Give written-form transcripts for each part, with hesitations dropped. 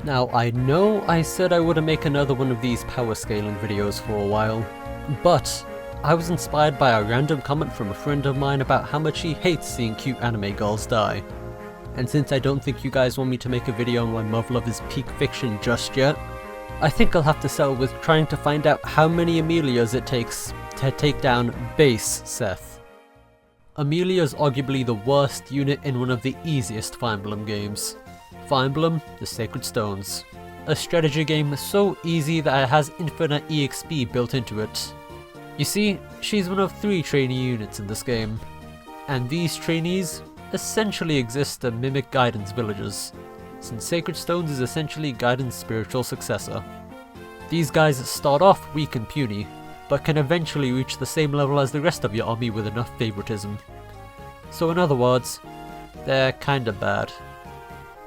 Now I know I said I wouldn't make another one of these power scaling videos for a while, but I was inspired by a random comment from a friend of mine about how much he hates seeing cute anime girls die. And since I don't think you guys want me to make a video on why Love Love is peak fiction just yet, I think I'll have to settle with trying to find out how many Amelias it takes to take down BASE Seth. Amelia is arguably the worst unit in one of the easiest Fire Emblem games. Fire Emblem, the Sacred Stones. A strategy game so easy that it has infinite EXP built into it. You see, she's one of 3 trainee units in this game, and these trainees essentially exist to mimic Gaiden's villagers, since Sacred Stones is essentially Gaiden's spiritual successor. These guys start off weak and puny, but can eventually reach the same level as the rest of your army with enough favoritism. So in other words, they're kinda bad.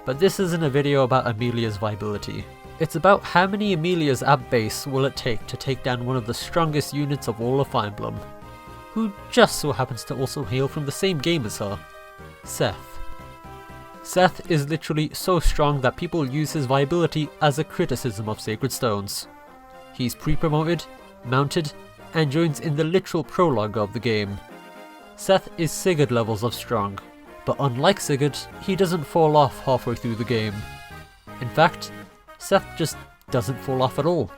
But this isn't a video about Amelia's viability. It's about how many Amelias at base will it take down one of the strongest units of all of Fire Emblem, who just so happens to also hail from the same game as her, Seth. Seth is literally so strong that people use his viability as a criticism of Sacred Stones. He's pre-promoted, mounted, and joins in the literal prologue of the game. Seth is Sigurd levels of strong, but unlike Sigurd, he doesn't fall off halfway through the game. In fact, Seth just doesn't fall off at all.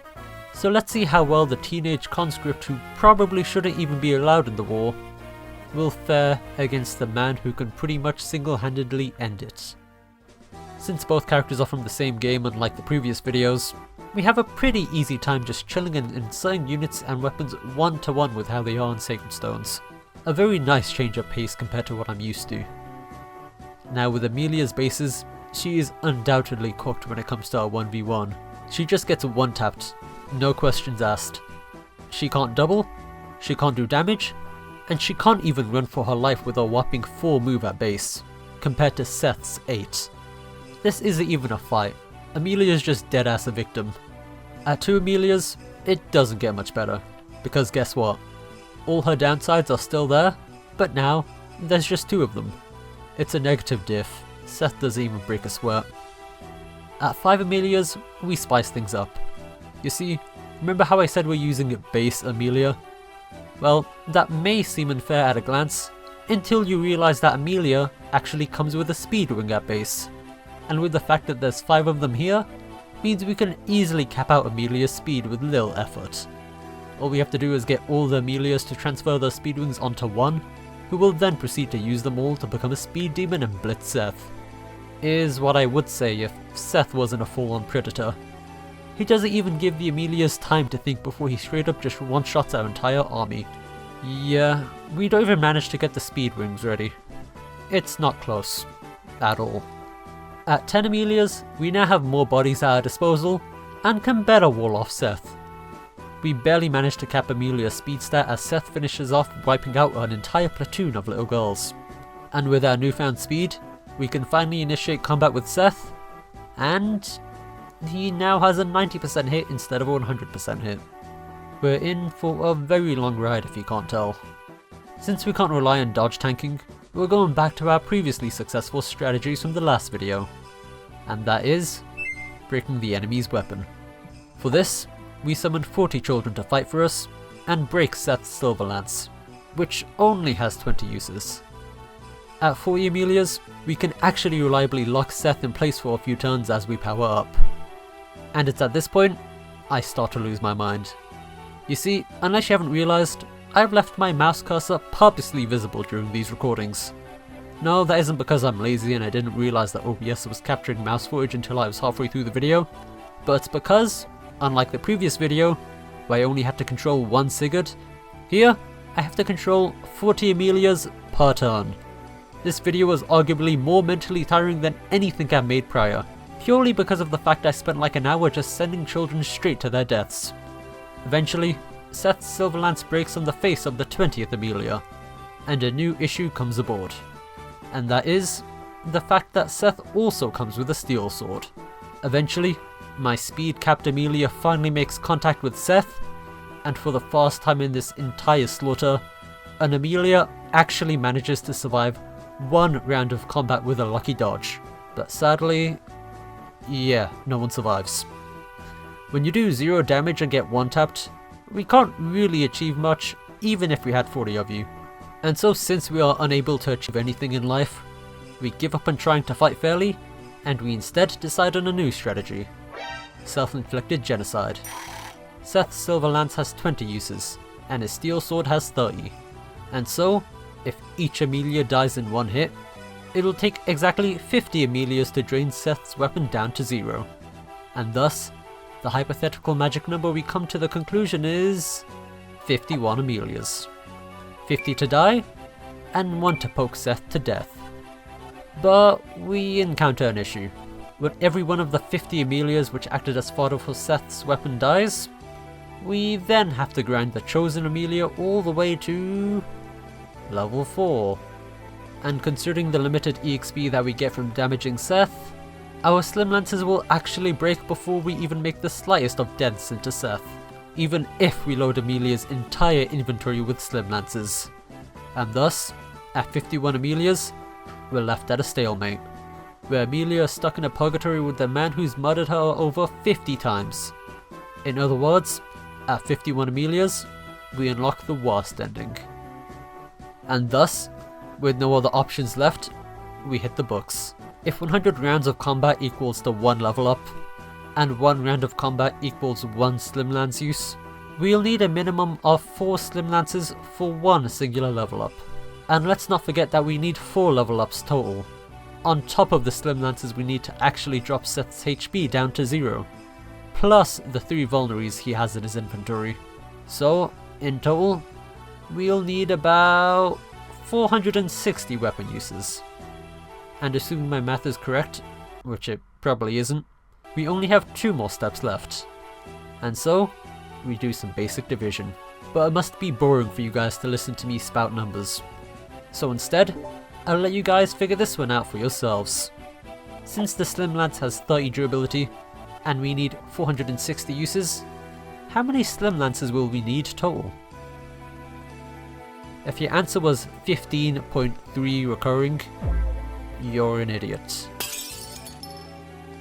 So let's see how well the teenage conscript who probably shouldn't even be allowed in the war will fare against the man who can pretty much single-handedly end it. Since both characters are from the same game unlike the previous videos, we have a pretty easy time just chilling and inserting units and weapons one-to-one with how they are in Sacred Stones. A very nice change of pace compared to what I'm used to. Now with Amelia's bases, she is undoubtedly cooked when it comes to a 1v1. She just gets one-tapped, no questions asked. She can't double, she can't do damage, and she can't even run for her life with a whopping 4 move at base, compared to Seth's 8. This isn't even a fight, Amelia's just dead-ass a victim. At 2 Amelias, it doesn't get much better, because guess what? All her downsides are still there, but now, there's just 2 of them. It's a negative diff. Seth doesn't even break a sweat. At 5 Amelias, we spice things up. You see, remember how I said we're using base Amelia? Well, that may seem unfair at a glance, until you realise that Amelia actually comes with a speed ring at base. And with the fact that there's 5 of them here, means we can easily cap out Amelia's speed with little effort. All we have to do is get all the Amelias to transfer their speed rings onto one, who will then proceed to use them all to become a speed demon and blitz Seth. Is what I would say if Seth wasn't a full-on predator. He doesn't even give the Amelias time to think before he straight up just one-shots our entire army. Yeah, we don't even manage to get the speed rings ready. It's not close. At all. At 10 Amelias, we now have more bodies at our disposal, and can better wall off Seth. We barely manage to cap Amelia's speed stat as Seth finishes off wiping out an entire platoon of little girls. And with our newfound speed, we can finally initiate combat with Seth, and he now has a 90% hit instead of a 100% hit. We're in for a very long ride if you can't tell. Since we can't rely on dodge tanking, we're going back to our previously successful strategies from the last video, and that is breaking the enemy's weapon. For this, we summon 40 children to fight for us, and break Seth's Silver Lance, which only has 20 uses. At 40 Amelias, we can actually reliably lock Seth in place for a few turns as we power up. And it's at this point, I start to lose my mind. You see, unless you haven't realised, I've left my mouse cursor purposely visible during these recordings. No, that isn't because I'm lazy and I didn't realise that OBS was capturing mouse footage until I was halfway through the video, but it's because, unlike the previous video, where I only had to control one Sigurd, here I have to control 40 Amelias per turn. This video was arguably more mentally tiring than anything I've made prior, purely because of the fact I spent like an hour just sending children straight to their deaths. Eventually, Seth's Silver Lance breaks on the face of the 20th Amelia, and a new issue comes aboard. And that is the fact that Seth also comes with a steel sword. Eventually, my speed-capped Amelia finally makes contact with Seth, and for the first time in this entire slaughter, an Amelia actually manages to survive one round of combat with a lucky dodge. But sadly, yeah, no one survives. When you do 0 damage and get 1 tapped, we can't really achieve much even if we had 40 of you. And so since we are unable to achieve anything in life, we give up on trying to fight fairly, and we instead decide on a new strategy. Self-inflicted genocide. Seth's silver lance has 20 uses, and his steel sword has 30. And so, if each Amelia dies in 1 hit, it'll take exactly 50 Amelias to drain Seth's weapon down to 0. And thus, the hypothetical magic number we come to the conclusion is 51 Amelias. 50 to die, and 1 to poke Seth to death. But we encounter an issue. When every one of the 50 Amelias which acted as fodder for Seth's weapon dies, we then have to grind the chosen Amelia all the way to level 4. And considering the limited EXP that we get from damaging Seth, our Slim Lances will actually break before we even make the slightest of dents into Seth, even if we load Amelia's entire inventory with Slim Lances. And thus, at 51 Amelias, we're left at a stalemate, where Amelia is stuck in a purgatory with the man who's murdered her over 50 times. In other words, at 51 Amelias, we unlock the worst ending. And thus, with no other options left, we hit the books. If 100 rounds of combat equals to 1 level up, and 1 round of combat equals 1 Slim Lance use, we'll need a minimum of 4 Slim Lances for 1 singular level up. And let's not forget that we need 4 level ups total. On top of the Slim Lances we need to actually drop Seth's HP down to 0, plus the 3 vulneries he has in his inventory. So, in total, we'll need about 460 weapon uses. And assuming my math is correct, which it probably isn't, we only have 2 more steps left. And so, we do some basic division. But it must be boring for you guys to listen to me spout numbers. So instead, I'll let you guys figure this one out for yourselves. Since the Slim Lance has 30 durability, and we need 460 uses, how many Slim Lances will we need total? If your answer was 15.3 recurring, you're an idiot.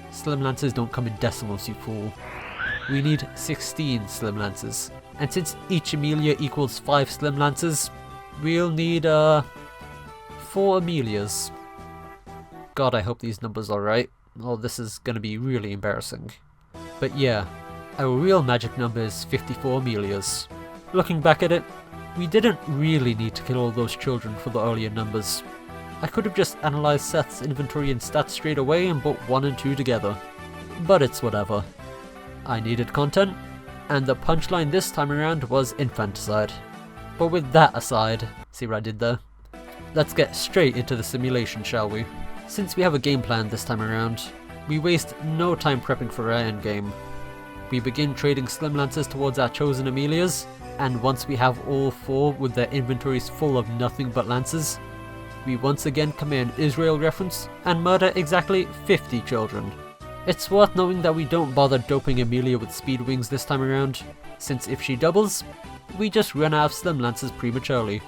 Slim Lances don't come in decimals, you fool. We need 16 Slim Lances, and since each Amelia equals 5 Slim Lances, we'll need 4 Amelias. God, I hope these numbers are right, or this is gonna be really embarrassing. But yeah, our real magic number is 54 Amelias. Looking back at it, we didn't really need to kill all those children for the earlier numbers. I could have just analysed Seth's inventory and stats straight away and put 1 and 2 together. But it's whatever. I needed content, and the punchline this time around was infanticide. But with that aside, see what I did there? Let's get straight into the simulation, shall we? Since we have a game plan this time around, we waste no time prepping for our endgame. We begin trading Slim Lances towards our chosen Amelias, and once we have all 4 with their inventories full of nothing but lances, we once again command Israel reference and murder exactly 50 children. It's worth noting that we don't bother doping Amelia with speed wings this time around, since if she doubles, we just run out of Slim Lances prematurely.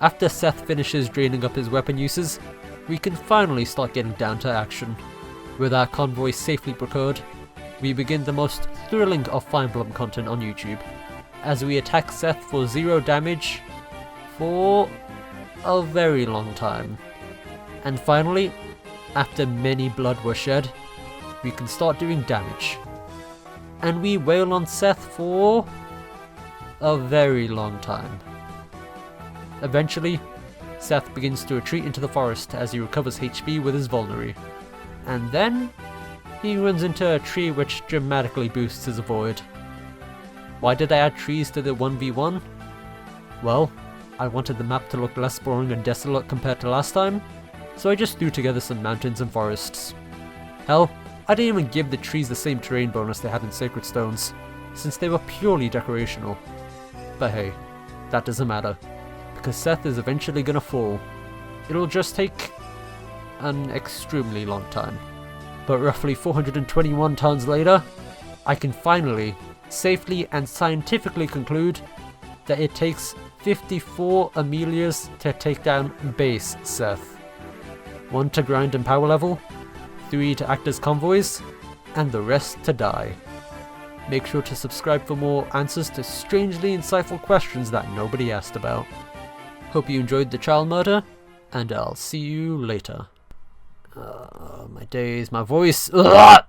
After Seth finishes draining up his weapon uses, we can finally start getting down to action. With our convoy safely procured, we begin the most thrilling of Fire Emblem content on YouTube, as we attack Seth for 0 damage for a very long time. And finally, after many blood were shed, we can start doing damage. And we wail on Seth for a very long time. Eventually, Seth begins to retreat into the forest as he recovers HP with his vulnerary. And then, he runs into a tree which dramatically boosts his avoid. Why did I add trees to the 1v1? Well, I wanted the map to look less boring and desolate compared to last time, so I just threw together some mountains and forests. Hell, I didn't even give the trees the same terrain bonus they had in Sacred Stones, since they were purely decorational. But hey, that doesn't matter, because Seth is eventually gonna fall. It'll just take an extremely long time. But roughly 421 turns later, I can finally, safely and scientifically conclude that it takes 54 Amelias to take down BASE Seth. 1 to grind and power level, 3 to act as convoys, and the rest to die. Make sure to subscribe for more answers to strangely insightful questions that nobody asked about. Hope you enjoyed the child murder, and I'll see you later. My days, my voice. Ugh!